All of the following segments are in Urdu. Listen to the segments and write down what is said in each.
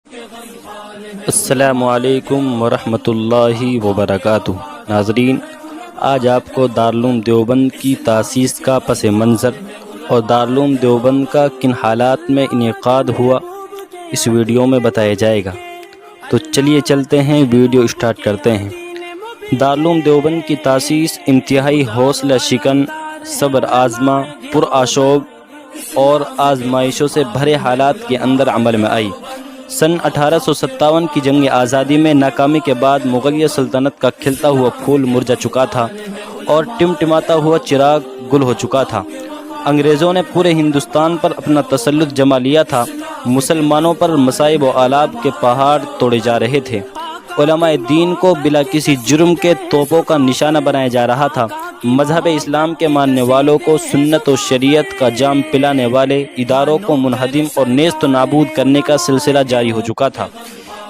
السلام علیکم ورحمۃ اللہ وبرکاتہ۔ ناظرین، آج آپ کو دارالعلوم دیوبند کی تاسیس کا پس منظر اور دارالعلوم دیوبند کا کن حالات میں انعقاد ہوا اس ویڈیو میں بتایا جائے گا۔ تو چلیے چلتے ہیں، ویڈیو اسٹارٹ کرتے ہیں۔ دارالعلوم دیوبند کی تاسیس انتہائی حوصلہ شکن، صبر آزما، پرآشوب اور آزمائشوں سے بھرے حالات کے اندر عمل میں آئی۔ سن 1857 کی جنگ آزادی میں ناکامی کے بعد مغلیہ سلطنت کا کھلتا ہوا پھول مرجھا چکا تھا اور ٹمٹماتا ہوا چراغ گل ہو چکا تھا۔ انگریزوں نے پورے ہندوستان پر اپنا تسلط جما لیا تھا۔ مسلمانوں پر مصائب و آلات کے پہاڑ توڑے جا رہے تھے۔ علماء دین کو بلا کسی جرم کے توپوں کا نشانہ بنایا جا رہا تھا۔ مذہب اسلام کے ماننے والوں کو سنت و شریعت کا جام پلانے والے اداروں کو منہدم اور نیست و نابود کرنے کا سلسلہ جاری ہو چکا تھا۔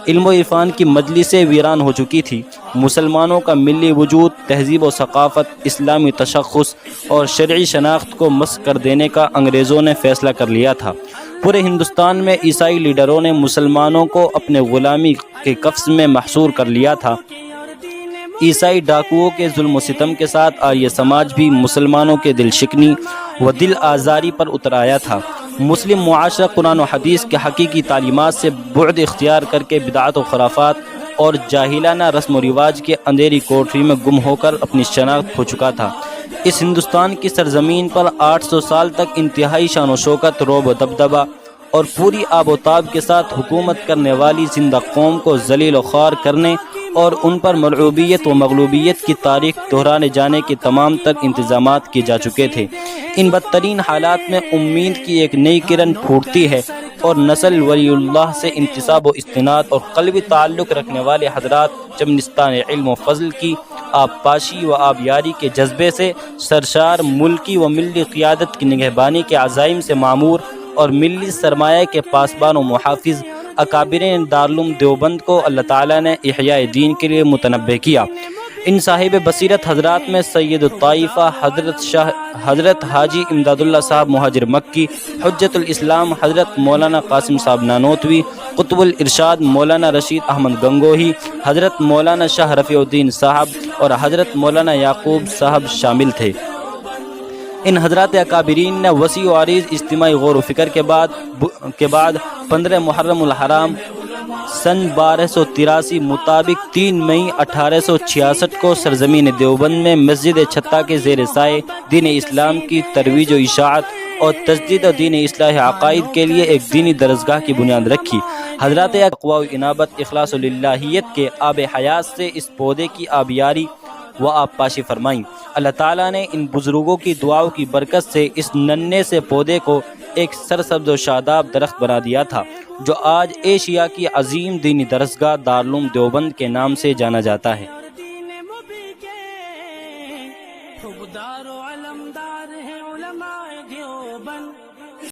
علم و عرفان کی مجلسیں ویران ہو چکی تھی۔ مسلمانوں کا ملی وجود، تہذیب و ثقافت، اسلامی تشخص اور شرعی شناخت کو مسخ کر دینے کا انگریزوں نے فیصلہ کر لیا تھا۔ پورے ہندوستان میں عیسائی لیڈروں نے مسلمانوں کو اپنے غلامی کے قفس میں محصور کر لیا تھا۔ عیسائی ڈاکوؤں کے ظلم و ستم کے ساتھ آریہ سماج بھی مسلمانوں کے دل شکنی و دل آزاری پر اتر آیا تھا۔ مسلم معاشرہ قرآن و حدیث کے حقیقی تعلیمات سے بعد اختیار کر کے بدعت و خرافات اور جاہلانہ رسم و رواج کے اندھیری کوٹری میں گم ہو کر اپنی شناخت کھو چکا تھا۔ اس ہندوستان کی سرزمین پر 800 سال تک انتہائی شان و شوکت، رعب و دبدبہ اور پوری آب و تاب کے ساتھ حکومت کرنے والی زندہ قوم کو ذلیل و خوار کرنے اور ان پر مرعوبیت و مغلوبیت کی تاریخ دہرانے جانے کے تمام تر انتظامات کیے جا چکے تھے۔ ان بدترین حالات میں امید کی ایک نئی کرن پھوٹتی ہے اور نسل ولی اللہ سے انتساب و استناد اور قلبی تعلق رکھنے والے حضرات جب نستان علم و فضل کی آبپاشی و آبیاری کے جذبے سے سرشار، ملکی و ملی قیادت کی نگہبانی کے عزائم سے معمور اور ملی سرمایہ کے پاسبان و محافظ اکابرین دارالعلوم دیوبند کو اللہ تعالیٰ نے احیاء دین کے لیے متنبع کیا۔ ان صاحب بصیرت حضرات میں سید الطائفہ حضرت حاجی امداد اللہ صاحب مہاجر مکی، حجت الاسلام حضرت مولانا قاسم صاحب نانوتوی، قطب الارشاد مولانا رشید احمد گنگوہی، حضرت مولانا شاہ رفیع الدین صاحب اور حضرت مولانا یعقوب صاحب شامل تھے۔ ان حضرات اکابرین نے وسیع و عریض اجتماعی غور و فکر کے بعد 15 محرم الحرام سن 1283 مطابق 3 مئی 1866 کو سرزمین دیوبند میں مسجد چھتا کے زیر سائے دین اسلام کی ترویج و اشاعت اور تجدید و دین اصلاح عقائد کے لیے ایک دینی درسگاہ کی بنیاد رکھی۔ حضرات اقوا و انابت، اخلاص و للہیت کے آب حیات سے اس پودے کی آبیاری و آبپاشی فرمائیں۔ اللہ تعالیٰ نے ان بزرگوں کی دعاؤں کی برکت سے اس ننھے سے پودے کو ایک سرسبز و شاداب درخت بنا دیا تھا، جو آج ایشیا کی عظیم دینی درسگاہ دارالعلوم دیوبند کے نام سے جانا جاتا ہے۔ خوددار و علمدار ہیں علماء دیوبند۔